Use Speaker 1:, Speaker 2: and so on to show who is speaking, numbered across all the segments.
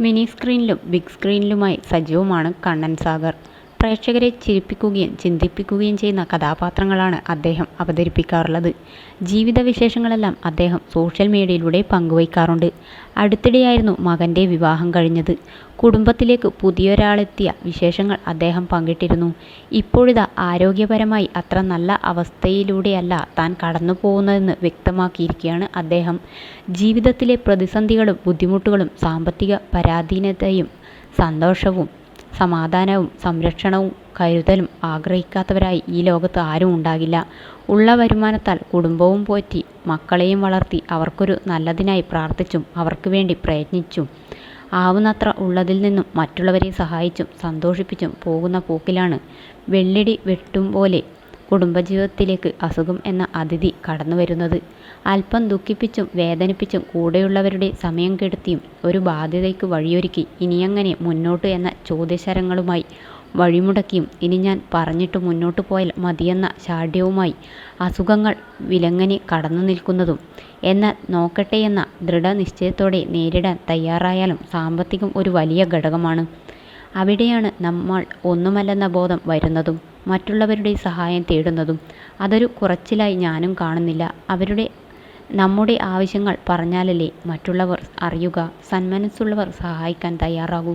Speaker 1: Mini സ്ക്രീനിലും big സ്ക്രീനിലുമായി സജീവമാണ് കണ്ണൻ സാഗർ. പ്രേക്ഷകരെ ചിരിപ്പിക്കുകയും ചിന്തിപ്പിക്കുകയും ചെയ്യുന്ന കഥാപാത്രങ്ങളാണ് അദ്ദേഹം അവതരിപ്പിക്കാറുള്ളത്. ജീവിത വിശേഷങ്ങളെല്ലാം അദ്ദേഹം സോഷ്യൽ മീഡിയയിലൂടെ പങ്കുവയ്ക്കാറുണ്ട്. അടുത്തിടെയായിരുന്നു മകൻ്റെ വിവാഹം കഴിഞ്ഞത്. കുടുംബത്തിലേക്ക് പുതിയൊരാളെത്തിയ വിശേഷങ്ങൾ അദ്ദേഹം പങ്കിട്ടിരുന്നു. ഇപ്പോഴിതാ ആരോഗ്യപരമായി അത്ര നല്ല അവസ്ഥയിലൂടെയല്ല താൻ കടന്നു പോകുന്നതെന്ന് വ്യക്തമാക്കിയിരിക്കുകയാണ് അദ്ദേഹം. ജീവിതത്തിലെ പ്രതിസന്ധികളും ബുദ്ധിമുട്ടുകളും സാമ്പത്തിക പരാധീനതയും സന്തോഷവും സമാധാനവും സംരക്ഷണവും കരുതലും ആഗ്രഹിക്കാത്തവരായി ഈ ലോകത്ത് ആരും ഉണ്ടാകില്ല. ഉള്ള വരുമാനത്താൽ കുടുംബവും പോറ്റി മക്കളെയും വളർത്തി അവർക്കൊരു നല്ലതിനായി പ്രാർത്ഥിച്ചും അവർക്ക് വേണ്ടി പ്രയത്നിച്ചും ആവുന്നത്ര ഉള്ളതിൽ നിന്നും മറ്റുള്ളവരെ സഹായിച്ചും സന്തോഷിപ്പിച്ചും പോകുന്ന പോക്കിലാണ് വെള്ളിടി വെട്ടും പോലെ കുടുംബജീവിതത്തിലേക്ക് അസുഖം എന്ന അതിഥി കടന്നു വരുന്നത്. അല്പം ദുഃഖിപ്പിച്ചും വേദനിപ്പിച്ചും കൂടെയുള്ളവരുടെ സമയം കെടുത്തിയും ഒരു ബാധ്യതയ്ക്ക് വഴിയൊരുക്കി ഇനിയെങ്ങനെ മുന്നോട്ട് എന്ന ചോദ്യശരങ്ങളുമായി വഴിമുടക്കിയും ഇനി ഞാൻ പറഞ്ഞിട്ട് മുന്നോട്ട് പോയാൽ മതിയെന്ന ശാഠ്യവുമായി അസുഖങ്ങൾ വിലങ്ങനെ കടന്നു നിൽക്കുന്നതും എന്നാൽ നോക്കട്ടെ എന്ന ദൃഢനിശ്ചയത്തോടെ നേരിടാൻ തയ്യാറായാലും സാമ്പത്തികം ഒരു വലിയ ഘടകമാണ്. അവിടെയാണ് നമ്മൾ ഒന്നുമല്ലെന്ന ബോധം വരുന്നതും മറ്റുള്ളവരുടെ സഹായം തേടുന്നതും. അതൊരു കുറച്ചിലായി ഞാനും കാണുന്നില്ല. നമ്മുടെ ആവശ്യങ്ങൾ പറഞ്ഞാലല്ലേ മറ്റുള്ളവർ അറിയുക. സന്മനസ്സുള്ളവർ സഹായിക്കാൻ തയ്യാറാകൂ.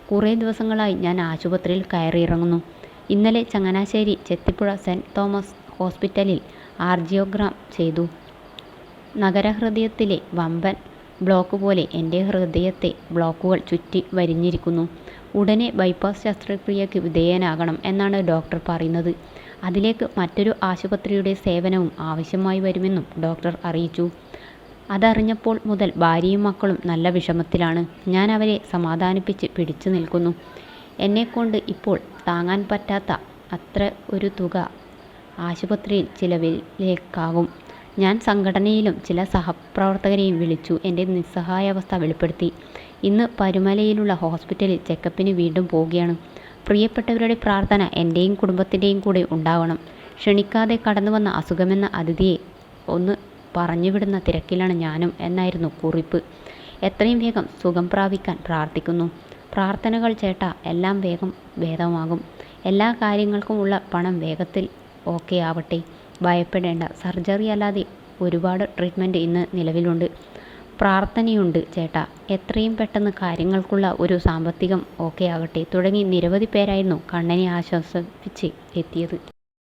Speaker 1: കുറേ ദിവസങ്ങളായി ഞാൻ ആശുപത്രിയിൽ കയറിയിറങ്ങുന്നു. ഇന്നലെ ചങ്ങനാശ്ശേരി ചെത്തിപ്പുഴ സെൻറ് തോമസ് ഹോസ്പിറ്റലിൽ ആർജിയോഗ്രാം ചെയ്തു. നഗരഹൃദയത്തിലെ വമ്പൻ ബ്ലോക്ക് പോലെ എൻ്റെ ഹൃദയത്തെ ബ്ലോക്കുകൾ ചുറ്റി വരിഞ്ഞിരിക്കുന്നു. ഉടനെ ബൈപ്പാസ് ശസ്ത്രക്രിയയ്ക്ക് വിധേയനാകണം എന്നാണ് ഡോക്ടർ പറയുന്നത്. അതിലേക്ക് മറ്റൊരു ആശുപത്രിയുടെ സേവനവും ആവശ്യമായി വരുമെന്നും ഡോക്ടർ അറിയിച്ചു. അതറിഞ്ഞപ്പോൾ മുതൽ ഭാര്യയും മക്കളും നല്ല വിഷമത്തിലാണ്. ഞാൻ അവരെ സമാധാനിപ്പിച്ച് പിടിച്ചു നിൽക്കുന്നു. എന്നെക്കൊണ്ട് ഇപ്പോൾ താങ്ങാൻ പറ്റാത്ത അത്ര ഒരു തുക ആശുപത്രിയിൽ ചിലവിലേക്കാകും. ഞാൻ സംഘടനയിലും ചില സഹപ്രവർത്തകരെയും വിളിച്ചു എൻ്റെ നിസ്സഹായാവസ്ഥ വെളിപ്പെടുത്തി. ഇന്ന് പരുമലയിലുള്ള ഹോസ്പിറ്റലിൽ ചെക്കപ്പിന് വീണ്ടും പോവുകയാണ്. പ്രിയപ്പെട്ടവരുടെ പ്രാർത്ഥന എൻ്റെയും കുടുംബത്തിൻ്റെയും കൂടെ ഉണ്ടാവണം. ക്ഷണിക്കാതെ കടന്നു വന്ന അസുഖമെന്ന അതിഥിയെ ഒന്ന് പറഞ്ഞുവിടുന്ന തിരക്കിലാണ് ഞാനും എന്നായിരുന്നു കുറിപ്പ്. എത്രയും വേഗം സുഖം പ്രാപിക്കാൻ പ്രാർത്ഥിക്കുന്നു. പ്രാർത്ഥനകൾ ചേട്ടാ, എല്ലാം വേഗം ഭേദമാകും. എല്ലാ കാര്യങ്ങൾക്കും ഉള്ള പണം വേഗത്തിൽ ഓക്കെ ആവട്ടെ. ഭയപ്പെടേണ്ട. സർജറി അല്ലാതെ ഒരുപാട് ട്രീറ്റ്മെൻറ്റ് ഇന്ന് നിലവിലുണ്ട്. പ്രാർത്ഥനയുണ്ട് ചേട്ടാ. എത്രയും പെട്ടെന്ന് കാര്യങ്ങൾക്കുള്ള ഒരു സാമ്പത്തികം ഓക്കെ ആകട്ടെ തുടങ്ങി നിരവധി പേരായിരുന്നു കണ്ണനെ ആശ്വസിപ്പിച്ച് എത്തിയത്.